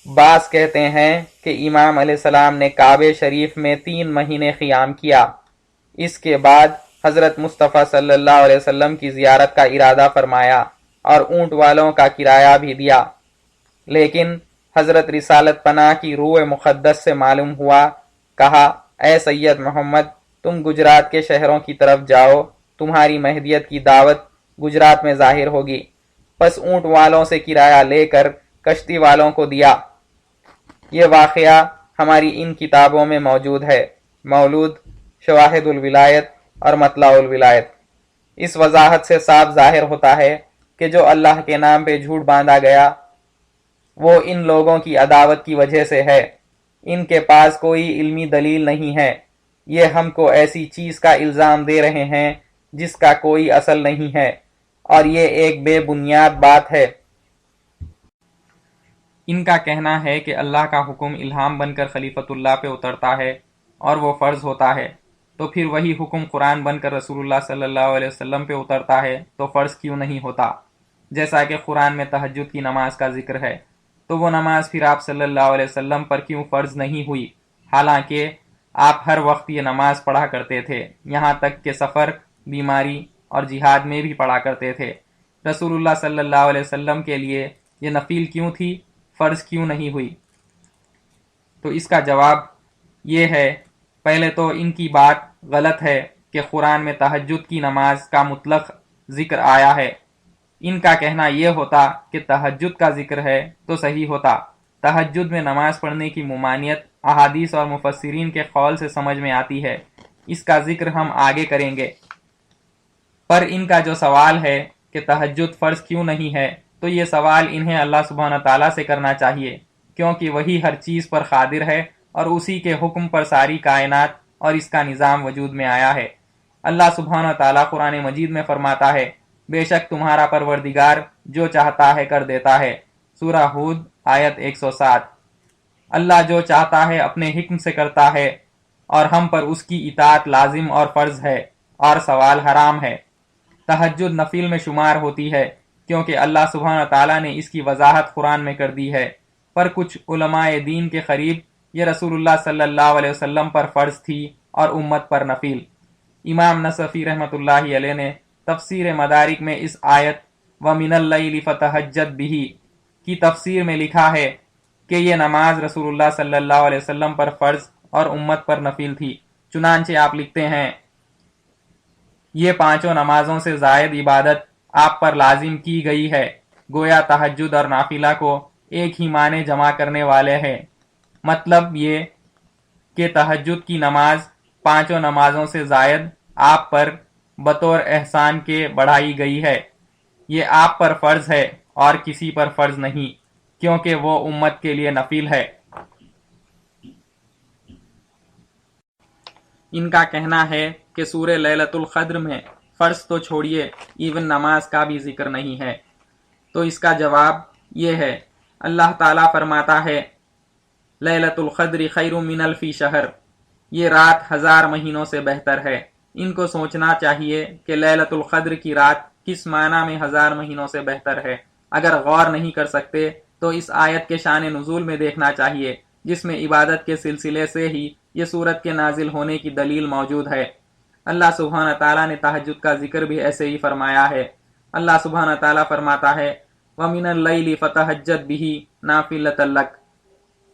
بعض کہتے ہیں کہ امام علیہ السلام نے کعبہ شریف میں 3 مہینے قیام کیا، اس کے بعد حضرت مصطفیٰ صلی اللہ علیہ وسلم کی زیارت کا ارادہ فرمایا اور اونٹ والوں کا کرایہ بھی دیا، لیکن حضرت رسالت پناہ کی روح مقدس سے معلوم ہوا، کہا اے سید محمد، تم گجرات کے شہروں کی طرف جاؤ، تمہاری مہدیت کی دعوت گجرات میں ظاہر ہوگی۔ پس اونٹ والوں سے کرایہ لے کر کشتی والوں کو دیا۔ یہ واقعہ ہماری ان کتابوں میں موجود ہے، مولود، شواہد الولایت اور مطلع الولایت۔ اس وضاحت سے صاف ظاہر ہوتا ہے کہ جو اللہ کے نام پہ جھوٹ باندھا گیا وہ ان لوگوں کی عداوت کی وجہ سے ہے۔ ان کے پاس کوئی علمی دلیل نہیں ہے، یہ ہم کو ایسی چیز کا الزام دے رہے ہیں جس کا کوئی اصل نہیں ہے، اور یہ ایک بے بنیاد بات ہے۔ ان کا کہنا ہے کہ اللہ کا حکم الہام بن کر خلیفۃ اللہ پہ اترتا ہے اور وہ فرض ہوتا ہے، تو پھر وہی حکم قرآن بن کر رسول اللہ صلی اللہ علیہ وسلم پہ اترتا ہے تو فرض کیوں نہیں ہوتا؟ جیسا کہ قرآن میں تہجد کی نماز کا ذکر ہے، تو وہ نماز پھر آپ صلی اللہ علیہ وسلم پر کیوں فرض نہیں ہوئی، حالانکہ آپ ہر وقت یہ نماز پڑھا کرتے تھے، یہاں تک کہ سفر، بیماری اور جہاد میں بھی پڑھا کرتے تھے۔ رسول اللہ صلی اللہ علیہ وسلم کے لیے یہ نفل کیوں تھی، فرض کیوں نہیں ہوئی؟ تو اس کا جواب یہ ہے، پہلے تو ان کی بات غلط ہے کہ قرآن میں تہجد کی نماز کا مطلق ذکر آیا ہے۔ ان کا کہنا یہ ہوتا کہ تہجد کا ذکر ہے تو صحیح ہوتا۔ تہجد میں نماز پڑھنے کی ممانعت احادیث اور مفسرین کے قول سے سمجھ میں آتی ہے، اس کا ذکر ہم آگے کریں گے۔ پر ان کا جو سوال ہے کہ تہجد فرض کیوں نہیں ہے، تو یہ سوال انہیں اللہ سبحانہ تعالیٰ سے کرنا چاہیے، کیونکہ وہی ہر چیز پر قادر ہے اور اسی کے حکم پر ساری کائنات اور اس کا نظام وجود میں آیا ہے۔ اللہ سبحانہ تعالیٰ قرآن مجید میں فرماتا ہے، بے شک تمہارا پروردگار جو چاہتا ہے کر دیتا ہے، سورہ ہود آیت 107۔ اللہ جو چاہتا ہے اپنے حکم سے کرتا ہے، اور ہم پر اس کی اطاعت لازم اور فرض ہے، اور سوال حرام ہے۔ تہجد نفل میں شمار ہوتی ہے کیونکہ اللہ سبحانہ تعالیٰ نے اس کی وضاحت قرآن میں کر دی ہے، پر کچھ علماء دین کے قریب یہ رسول اللہ صلی اللہ علیہ وسلم پر فرض تھی اور امت پر نفل۔ امام نصفی رحمۃ اللہ علیہ نے تفسیر مدارک میں اس آیت وَمِنَ اللَّيْلِ فَتَہَجَّدْ بِهِ کی تفسیر میں لکھا ہے کہ یہ نماز رسول اللہ صلی اللہ علیہ وسلم پر فرض اور امت پر نفل تھی۔ چنانچہ آپ لکھتے ہیں، یہ پانچوں نمازوں سے زائد عبادت آپ پر لازم کی گئی ہے، گویا تہجد اور نافلہ کو ایک ہی معنی جمع کرنے والے ہیں۔ مطلب یہ کہ تہجد کی نماز پانچوں نمازوں سے زائد آپ پر بطور احسان کے بڑھائی گئی ہے۔ یہ آپ پر فرض ہے اور کسی پر فرض نہیں، کیونکہ وہ امت کے لیے نفل ہے۔ ان کا کہنا ہے کہ سورہ لیلۃ القدر میں فرض تو چھوڑیے، ایون نماز کا بھی ذکر نہیں ہے۔ تو اس کا جواب یہ ہے، اللہ تعالیٰ فرماتا ہے لیلۃ القدر خیر من الف شہر، یہ رات 1000 مہینوں سے بہتر ہے۔ ان کو سوچنا چاہیے کہ لیلۃ القدر کی رات کس معنی میں 1000 مہینوں سے بہتر ہے۔ اگر غور نہیں کر سکتے تو اس آیت کے شان نزول میں دیکھنا چاہیے، جس میں عبادت کے سلسلے سے ہی یہ سورت کے نازل ہونے کی دلیل موجود ہے۔ اللہ سبحانہ تعالیٰ نے تہجد کا ذکر بھی ایسے ہی فرمایا ہے۔ اللہ سبحانہ تعالیٰ فرماتا ہے وَمِنَ اللَّيْلِ فَتَہَجَّدْ بِهِ نَافِلَةً لَكَ۔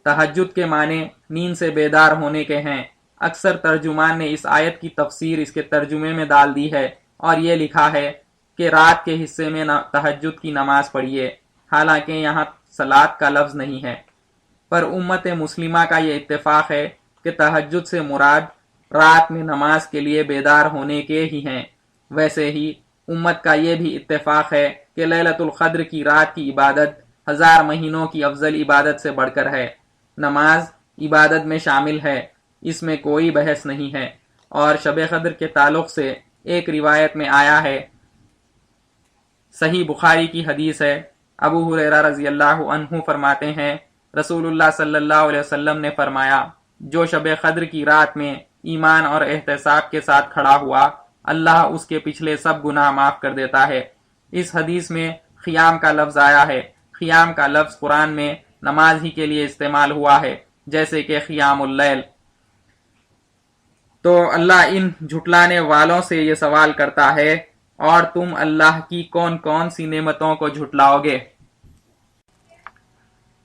تہجد کے معنی نیند سے بیدار ہونے کے ہیں۔ اکثر ترجمان نے اس آیت کی تفسیر اس کے ترجمے میں ڈال دی ہے اور یہ لکھا ہے کہ رات کے حصے میں تہجد کی نماز پڑھیے، حالانکہ یہاں صلاۃ کا لفظ نہیں ہے۔ پر امت مسلمہ کا یہ اتفاق ہے کہ تہجد سے مراد رات میں نماز کے لیے بیدار ہونے کے ہی ہیں۔ ویسے ہی امت کا یہ بھی اتفاق ہے کہ لیلۃ القدر کی رات کی عبادت 1000 مہینوں کی افضل عبادت سے بڑھ کر ہے۔ نماز عبادت میں شامل ہے، اس میں کوئی بحث نہیں ہے۔ اور شب قدر کے تعلق سے ایک روایت میں آیا ہے، صحیح بخاری کی حدیث ہے، ابو ہریرہ رضی اللہ عنہ فرماتے ہیں رسول اللہ صلی اللہ علیہ وسلم نے فرمایا، جو شب قدر کی رات میں ایمان اور احتساب کے ساتھ کھڑا ہوا، اللہ اس کے پچھلے سب گناہ معاف کر دیتا ہے۔ اس حدیث میں قیام کا لفظ آیا ہے۔ قیام کا لفظ قرآن میں نماز ہی کے لیے استعمال ہوا ہے، جیسے کہ قیام اللیل۔ تو اللہ ان جھٹلانے والوں سے یہ سوال کرتا ہے، اور تم اللہ کی کون کون سی نعمتوں کو جھٹلاؤ گے؟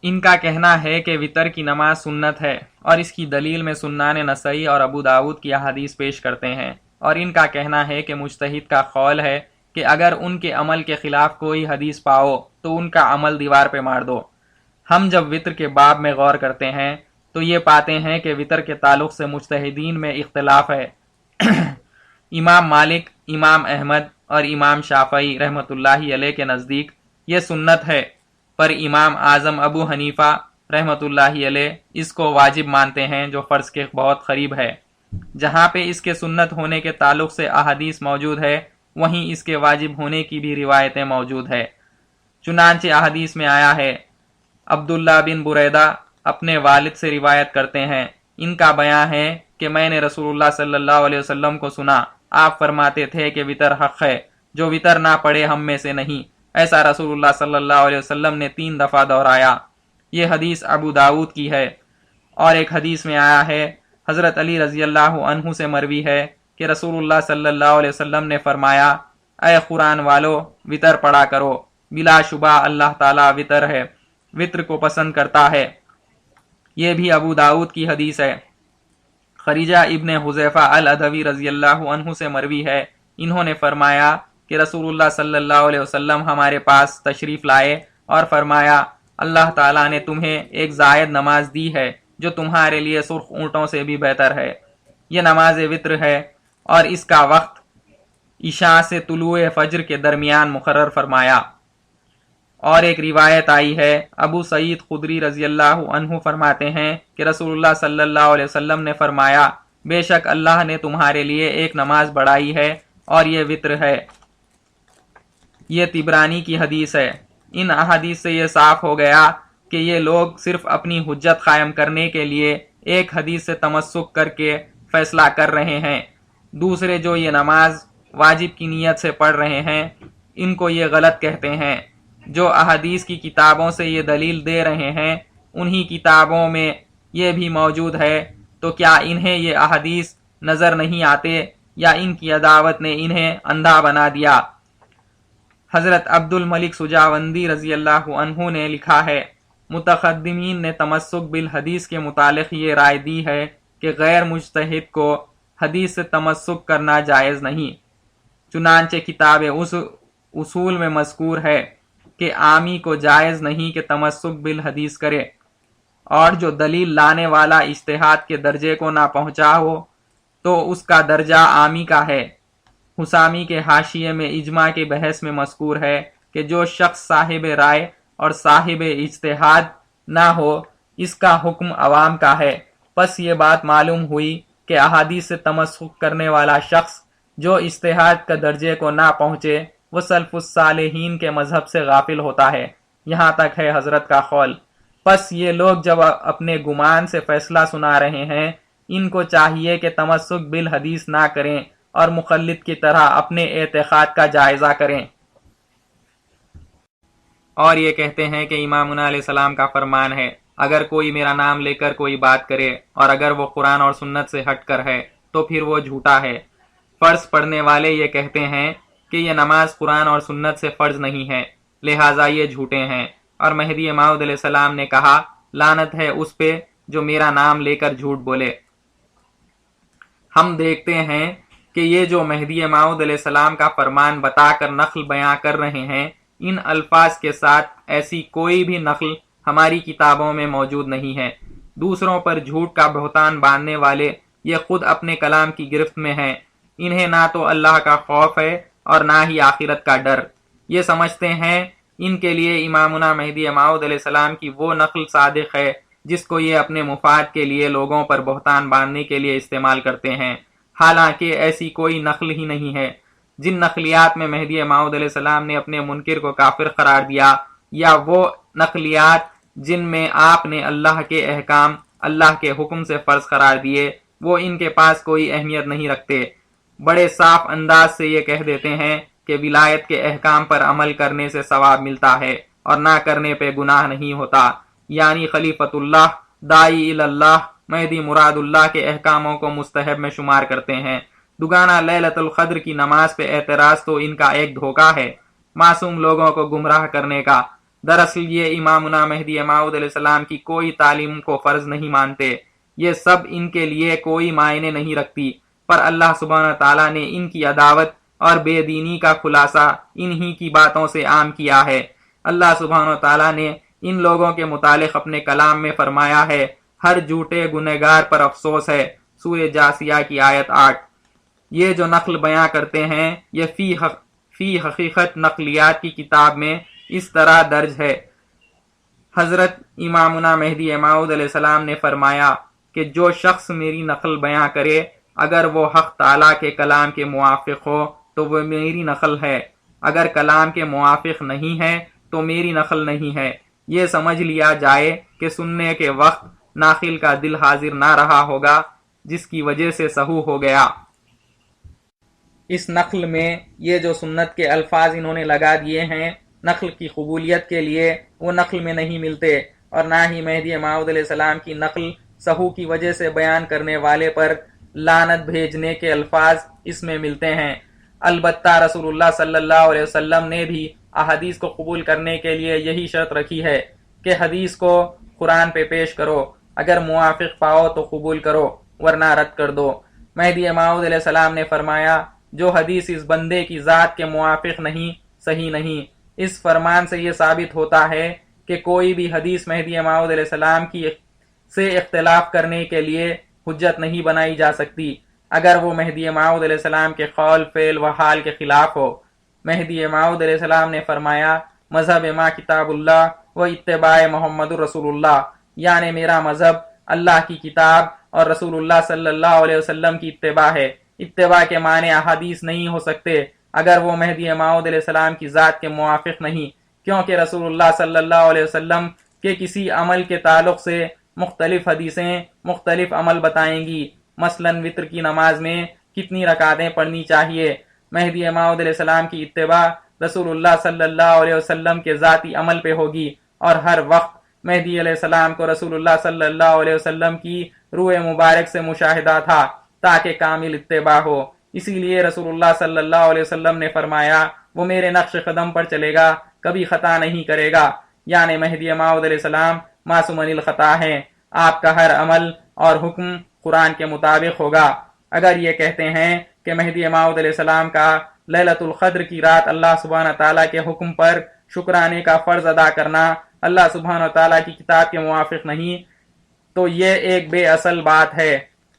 ان کا کہنا ہے کہ وطر کی نماز سنت ہے، اور اس کی دلیل میں سنن نسائی اور ابو داؤد کی احادیث پیش کرتے ہیں، اور ان کا کہنا ہے کہ مجتہد کا قول ہے کہ اگر ان کے عمل کے خلاف کوئی حدیث پاؤ تو ان کا عمل دیوار پہ مار دو۔ ہم جب وطر کے باب میں غور کرتے ہیں تو یہ پاتے ہیں کہ وطر کے تعلق سے مجتہدین میں اختلاف ہے۔ امام مالک، امام احمد اور امام شافعی رحمۃ اللہ علیہ کے نزدیک یہ سنت ہے، پر امام اعظم ابو حنیفہ رحمۃ اللہ علیہ اس کو واجب مانتے ہیں، جو فرض کے بہت قریب ہے۔ جہاں پہ اس کے سنت ہونے کے تعلق سے احادیث موجود ہے، وہیں اس کے واجب ہونے کی بھی روایتیں موجود ہے۔ چنانچہ احادیث میں آیا ہے، عبداللہ بن بریدہ اپنے والد سے روایت کرتے ہیں، ان کا بیان ہے کہ میں نے رسول اللہ صلی اللہ علیہ وسلم کو سنا، آپ فرماتے تھے کہ وطر حق ہے، جو وطر نہ پڑھے ہم میں سے نہیں۔ ایسا رسول اللہ صلی اللہ علیہ وسلم نے 3 دفعہ دہرایا۔ یہ حدیث ابو داؤد کی ہے۔ اور ایک حدیث میں آیا ہے، حضرت علی رضی اللہ عنہ سے مروی ہے کہ رسول اللہ صلی اللہ علیہ وسلم نے فرمایا، اے قرآن والو، وطر پڑھا کرو، بلا شبہ اللہ تعالیٰ وطر ہے، وطر کو پسند کرتا ہے۔ یہ بھی ابو داؤد کی حدیث ہے۔ خریجہ ابن حذیفہ العدوی رضی اللہ عنہ سے مروی ہے، انہوں نے فرمایا کہ رسول اللہ صلی اللہ علیہ وسلم ہمارے پاس تشریف لائے اور فرمایا، اللہ تعالیٰ نے تمہیں ایک زائد نماز دی ہے جو تمہارے لیے سرخ اونٹوں سے بھی بہتر ہے۔ یہ نماز وطر ہے، اور اس کا وقت عشاء سے طلوع فجر کے درمیان مقرر فرمایا۔ اور ایک روایت آئی ہے، ابو سعید خدری رضی اللہ عنہ فرماتے ہیں کہ رسول اللہ صلی اللہ علیہ وسلم نے فرمایا، بے شک اللہ نے تمہارے لیے ایک نماز بڑھائی ہے اور یہ وطر ہے۔ یہ طبرانی کی حدیث ہے۔ ان احادیث سے یہ صاف ہو گیا کہ یہ لوگ صرف اپنی حجت قائم کرنے کے لیے ایک حدیث سے تمسک کر کے فیصلہ کر رہے ہیں۔ دوسرے جو یہ نماز واجب کی نیت سے پڑھ رہے ہیں، ان کو یہ غلط کہتے ہیں۔ جو احادیث کی کتابوں سے یہ دلیل دے رہے ہیں، انہی کتابوں میں یہ بھی موجود ہے، تو کیا انہیں یہ احادیث نظر نہیں آتے، یا ان کی عداوت نے انہیں اندھا بنا دیا؟ حضرت عبد الملک سجاوندی رضی اللہ عنہ نے لکھا ہے، متقدمین نے تمسک بالحدیث کے متعلق یہ رائے دی ہے کہ غیر مجتہد کو حدیث سے تمسک کرنا جائز نہیں۔ چنانچہ کتاب اصول میں مذکور ہے کہ عامی کو جائز نہیں کہ تمسک بالحدیث کرے، اور جو دلیل لانے والا اجتہاد کے درجے کو نہ پہنچا ہو تو اس کا درجہ عامی کا ہے۔ حسامی کے حاشیے میں اجماع کے بحث میں مذکور ہے کہ جو شخص صاحب رائے اور صاحب اجتہاد نہ ہو، اس کا حکم عوام کا ہے۔ پس یہ بات معلوم ہوئی کہ احادیث سے تمسک کرنے والا شخص جو اجتہاد کا درجے کو نہ پہنچے، وہ سلف الصالحین کے مذہب سے غافل ہوتا ہے۔ یہاں تک ہے حضرت کا قول۔ پس یہ لوگ جب اپنے گمان سے فیصلہ سنا رہے ہیں، ان کو چاہیے کہ تمسک بالحدیث نہ کریں اور مقلد کی طرح اپنے اعتقاد کا جائزہ کریں۔ اور یہ کہتے ہیں کہ امامنا علیہ السلام کا فرمان ہے، اگر کوئی میرا نام لے کر کوئی بات کرے اور اگر وہ قرآن اور سنت سے ہٹ کر ہے تو پھر وہ جھوٹا ہے۔ فرض پڑھنے والے یہ کہتے ہیں کہ یہ نماز قرآن اور سنت سے فرض نہیں ہے، لہٰذا یہ جھوٹے ہیں۔ اور مہدی موعود علیہ السلام نے کہا، لعنت ہے اس پہ جو میرا نام لے کر جھوٹ بولے۔ ہم دیکھتے ہیں کہ یہ جو مہدی موعود علیہ السلام کا فرمان بتا کر نقل بیان کر رہے ہیں، ان الفاظ کے ساتھ ایسی کوئی بھی نقل ہماری کتابوں میں موجود نہیں ہے۔ دوسروں پر جھوٹ کا بہتان باندھنے والے یہ خود اپنے کلام کی گرفت میں ہیں۔ انہیں نہ تو اللہ کا خوف ہے اور نہ ہی آخرت کا ڈر۔ یہ سمجھتے ہیں ان کے لیے امامنا مہدی موعود علیہ السلام کی وہ نقل صادق ہے جس کو یہ اپنے مفاد کے لیے لوگوں پر بہتان باندھنے کے لیے استعمال کرتے ہیں، حالانکہ ایسی کوئی نقل ہی نہیں ہے۔ جن نقلیات میں مہدی موعود علیہ السلام نے اپنے منکر کو کافر قرار دیا، یا وہ نقلیات جن میں آپ نے اللہ کے احکام اللہ کے حکم سے فرض قرار دیے، وہ ان کے پاس کوئی اہمیت نہیں رکھتے۔ بڑے صاف انداز سے یہ کہہ دیتے ہیں کہ ولایت کے احکام پر عمل کرنے سے ثواب ملتا ہے اور نہ کرنے پہ گناہ نہیں ہوتا، یعنی خلیفۃ اللہ، داعی اللہ، مہدی مراد اللہ کے احکاموں کو مستحب میں شمار کرتے ہیں۔ دگانہ لیلۃ القدر کی نماز پہ اعتراض تو ان کا ایک دھوکہ ہے، معصوم لوگوں کو گمراہ کرنے کا۔ دراصل یہ امامنا مہدی موعود علیہ السلام کی کوئی تعلیم کو فرض نہیں مانتے، یہ سب ان کے لیے کوئی معنی نہیں رکھتی، پر اللہ سبحانہ تعالیٰ نے ان کی عداوت اور بے دینی کا خلاصہ انہی کی باتوں سے عام کیا ہے۔ اللہ سبحانہ تعالیٰ نے ان لوگوں کے متعلق اپنے کلام میں فرمایا ہے، ہر جھوٹے گنہگار پر افسوس ہے، سورہ جاثیہ کی آیت 8۔ یہ جو نقل بیان کرتے ہیں یہ فی حقیقت نقلیات کی کتاب میں اس طرح درج ہے۔ حضرت امامنا مہدی موعود علیہ السلام نے فرمایا کہ جو شخص میری نقل بیان کرے اگر وہ حق تعالیٰ کے کلام کے موافق ہو تو وہ میری نقل ہے، اگر کلام کے موافق نہیں ہے تو میری نقل نہیں ہے۔ یہ سمجھ لیا جائے کہ سننے کے وقت ناقل کا دل حاضر نہ رہا ہوگا، جس کی وجہ سے سہو ہو گیا۔ اس نقل میں یہ جو سنت کے الفاظ انہوں نے لگا دیے ہیں نقل کی قبولیت کے لیے، وہ نقل میں نہیں ملتے، اور نہ ہی مہدی موعود علیہ السلام کی نقل سہو کی وجہ سے بیان کرنے والے پر لعنت بھیجنے کے الفاظ اس میں ملتے ہیں۔ البتہ رسول اللہ صلی اللہ علیہ وسلم نے بھی احادیث کو قبول کرنے کے لیے یہی شرط رکھی ہے کہ حدیث کو قرآن پہ پیش کرو، اگر موافق پاؤ تو قبول کرو ورنہ رد کر دو۔ مہدی موعود علیہ السلام نے فرمایا جو حدیث اس بندے کی ذات کے موافق نہیں، صحیح نہیں۔ اس فرمان سے یہ ثابت ہوتا ہے کہ کوئی بھی حدیث مہدی موعود علیہ السلام کی سے اختلاف کرنے کے لیے حجت نہیں بنائی جا سکتی، اگر وہ مہدی موعود علیہ السلام کے قول، فعل و حال کے خلاف ہو۔ مہدی موعود علیہ السلام نے فرمایا مذہب ما کتاب اللہ و اتباع محمد رسول اللہ، یعنی میرا مذہب اللہ کی کتاب اور رسول اللہ صلی اللہ علیہ وسلم کی اتباع ہے۔ اتباع کے معنی احادیث نہیں ہو سکتے اگر وہ مہدی موعود علیہ السلام کی ذات کے موافق نہیں، کیونکہ رسول اللہ صلی اللہ علیہ وسلم کے کسی عمل کے تعلق سے مختلف حدیثیں مختلف عمل بتائیں گی۔ مثلا وتر کی نماز میں کتنی رکعتیں پڑھنی چاہیے۔ مہدی موعود علیہ السلام کی اتباع رسول اللہ صلی اللہ علیہ وسلم کے ذاتی عمل پہ ہوگی، اور ہر وقت مہدی علیہ السلام کو رسول اللہ صلی اللہ علیہ وسلم کی روح مبارک سے مشاہدہ تھا تاکہ کامل اتباع ہو۔ اسی لیے رسول اللہ صلی اللہ علیہ وسلم نے فرمایا وہ میرے نقش قدم پر چلے گا، کبھی خطا نہیں کرے گا، یعنی مہدی موعود علیہ السلام معصوم عن الخطا ہیں۔ آپ کا ہر عمل اور حکم قرآن کے مطابق ہوگا۔ اگر یہ کہتے ہیں کہ مہدی موعود علیہ السلام کا لیلۃ القدر کی رات اللہ سبحانہ تعالیٰ کے حکم پر شکرانے کا فرض ادا کرنا اللہ سبحانہ تعالیٰ کی کتاب کے موافق نہیں، تو یہ ایک بے اصل بات ہے۔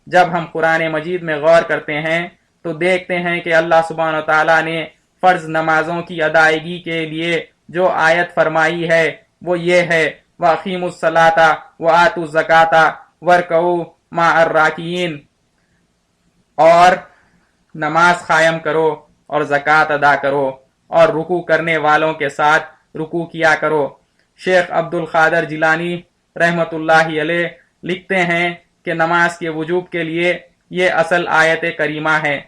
جب ہم قرآن مجید میں غور کرتے ہیں تو دیکھتے ہیں کہ اللہ سبحانہ تعالیٰ نے فرض نمازوں کی ادائیگی کے لیے جو آیت فرمائی ہے وہ یہ ہے وَأَقِیمُوا الصَّلَاةَ وَآتُوا الزَّکَاةَ وَارْکَعُوا مَعَ الرَّاکِعِینَ، اور نماز قائم کرو اور زکوٰۃ ادا کرو اور رکوع کرنے والوں کے ساتھ رکوع کیا کرو۔ شیخ عبد القادر جیلانی رحمت اللہ علیہ لکھتے ہیں کہ نماز کے وجوب کے لیے یہ اصل آیت کریمہ ہے۔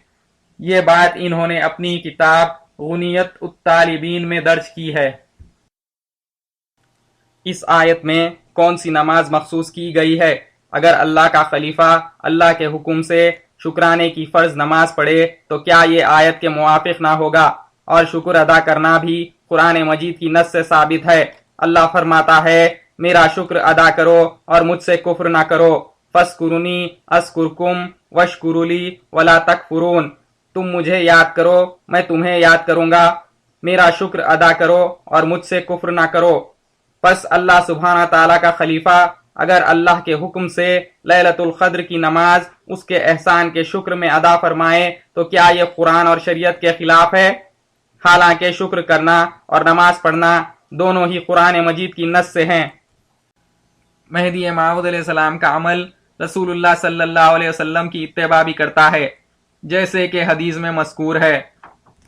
یہ بات انہوں نے اپنی کتاب غنیت الطالبین میں درج کی ہے۔ اس آیت میں کون سی نماز مخصوص کی گئی ہے؟ اگر اللہ کا خلیفہ اللہ کے حکم سے شکرانے کی فرض نماز پڑھے تو کیا یہ آیت کے موافق نہ ہوگا؟ اور شکر ادا کرنا بھی قرآن مجید کی نص سے ثابت ہے۔ اللہ فرماتا ہے میرا شکر ادا کرو اور مجھ سے کفر نہ کرو، فاذکرونی اذکرکم واشکروا لی ولا تکفرون، تم مجھے یاد کرو میں تمہیں یاد کروں گا، میرا شکر ادا کرو اور مجھ سے کفر نہ کرو۔ پس اللہ سبحانہ تعالیٰ کا خلیفہ اگر اللہ کے حکم سے لیلۃ القدر کی نماز اس کے احسان کے شکر میں ادا فرمائے تو کیا یہ قرآن اور شریعت کے خلاف ہے؟ حالانکہ شکر کرنا اور نماز پڑھنا دونوں ہی قرآن مجید کی نص سے ہیں۔ مہدی موعود علیہ السلام کا عمل رسول اللہ صلی اللہ علیہ وسلم کی اتباع بھی کرتا ہے، جیسے کہ حدیث میں مذکور ہے۔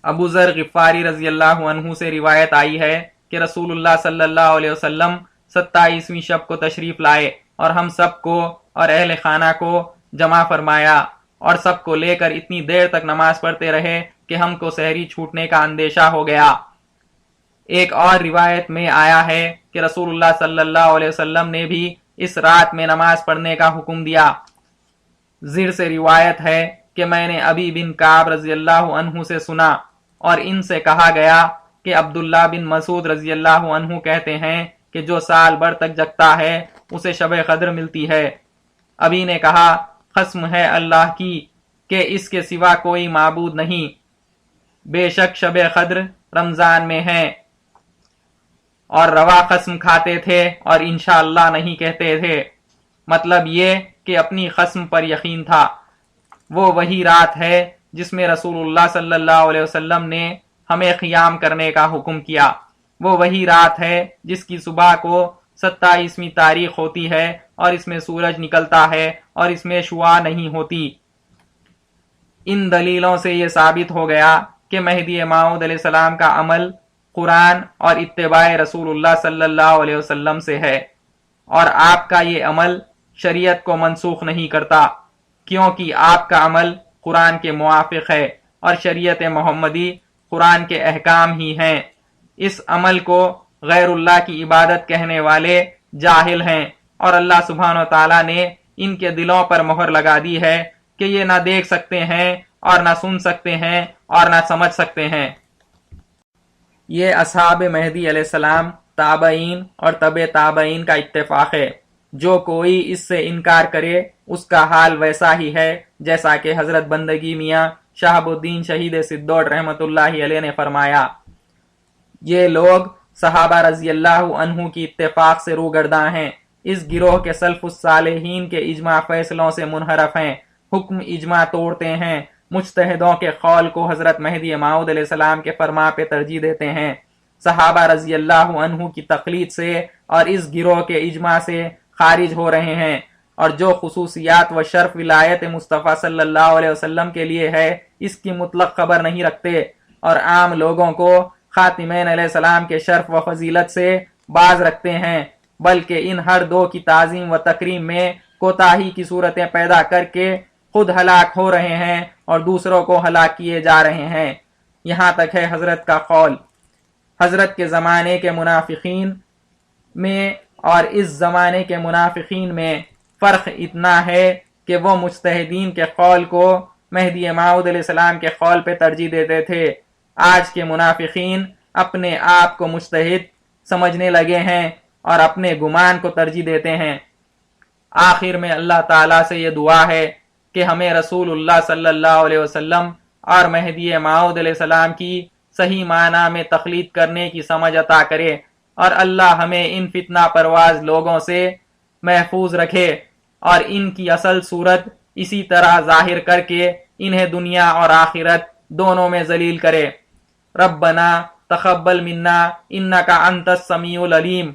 ابو ذر غفاری رضی اللہ عنہ سے روایت آئی ہے کہ رسول اللہ صلی اللہ علیہ وسلم 27ویں شب کو تشریف لائے اور ہم سب کو اور اہل خانہ کو جمع فرمایا اور سب کو لے کر اتنی دیر تک نماز پڑھتے رہے کہ ہم کو سحری چھوٹنے کا اندیشہ ہو گیا۔ ایک اور روایت میں آیا ہے کہ رسول اللہ صلی اللہ علیہ وسلم نے بھی اس رات میں نماز پڑھنے کا حکم دیا۔ زیر سے روایت ہے کہ میں نے ابی بن کعب رضی اللہ عنہ سے سنا اور ان سے کہا گیا کہ عبداللہ بن مسعود رضی اللہ عنہ کہتے ہیں کہ جو سال بھر تک جگتا ہے اسے شب قدر ملتی ہے۔ ابی نے کہا قسم ہے اللہ کی کہ اس کے سوا کوئی معبود نہیں، بے شک شب قدر رمضان میں ہے، اور روا قسم کھاتے تھے اور انشاءاللہ نہیں کہتے تھے، مطلب یہ کہ اپنی قسم پر یقین تھا۔ وہ وہی رات ہے جس میں رسول اللہ صلی اللہ علیہ وسلم نے ہمیں قیام کرنے کا حکم کیا، وہ وہی رات ہے جس کی صبح کو 27ویں تاریخ ہوتی ہے اور اس میں سورج نکلتا ہے اور اس میں شعاع نہیں ہوتی۔ ان دلیلوں سے یہ ثابت ہو گیا کہ مہدی موعود علیہ السلام کا عمل قرآن اور اتباع رسول اللہ صلی اللہ علیہ وسلم سے ہے، اور آپ کا یہ عمل شریعت کو منسوخ نہیں کرتا، کیونکہ آپ کا عمل قرآن کے موافق ہے اور شریعت محمدی قرآن کے احکام ہی ہیں۔ اس عمل کو غیر اللہ کی عبادت کہنے والے جاہل ہیں، اور اللہ سبحانہ وتعالیٰ نے ان کے دلوں پر مہر لگا دی ہے کہ یہ نہ دیکھ سکتے ہیں اور نہ سن سکتے ہیں اور نہ سمجھ سکتے ہیں۔ یہ اصحاب مہدی علیہ السلام، تابعین اور تبع تابعین کا اتفاق ہے۔ جو کوئی اس سے انکار کرے اس کا حال ویسا ہی ہے جیسا کہ حضرت بندگی میاں شہاب الدین شہید سدوٹ رحمت اللہ علیہ نے فرمایا۔ یہ لوگ صحابہ رضی اللہ عنہ کی اتفاق سے روگرداں ہیں، اس گروہ کے سلف الصالحین کے اجماع فیصلوں سے منحرف ہیں، حکم اجماع توڑتے ہیں، مجتہدوں کے قول کو حضرت مہدی موعود علیہ السلام کے فرما پہ ترجیح دیتے ہیں، صحابہ رضی اللہ عنہ کی تقلید سے اور اس گروہ کے اجماع سے خارج ہو رہے ہیں، اور جو خصوصیات و شرف ولایت مصطفیٰ صلی اللہ علیہ وسلم کے لیے ہے اس کی مطلق خبر نہیں رکھتے، اور عام لوگوں کو خاتمین علیہ السلام کے شرف و فضیلت سے باز رکھتے ہیں، بلکہ ان ہر دو کی تعظیم و تکریم میں کوتاہی کی صورتیں پیدا کر کے خود ہلاک ہو رہے ہیں اور دوسروں کو ہلاک کیے جا رہے ہیں۔ یہاں تک ہے حضرت کا قول۔ حضرت کے زمانے کے منافقین میں اور اس زمانے کے منافقین میں فرق اتنا ہے کہ وہ مجتہدین کے قول کو مہدی موعود علیہ السلام کے قول پہ ترجیح دیتے تھے، آج کے منافقین اپنے آپ کو مجتہد سمجھنے لگے ہیں اور اپنے گمان کو ترجیح دیتے ہیں۔ آخر میں اللہ تعالیٰ سے یہ دعا ہے کہ ہمیں رسول اللہ صلی اللہ علیہ وسلم اور مہدی موعود علیہ السلام کی صحیح معنی میں تقلید کرنے کی سمجھ عطا کرے، اور اللہ ہمیں ان فتنہ پرواز لوگوں سے محفوظ رکھے اور ان کی اصل صورت اسی طرح ظاہر کر کے انہیں دنیا اور آخرت دونوں میں ذلیل کرے۔ ربنا تقبل منا انک انت السمیع العلیم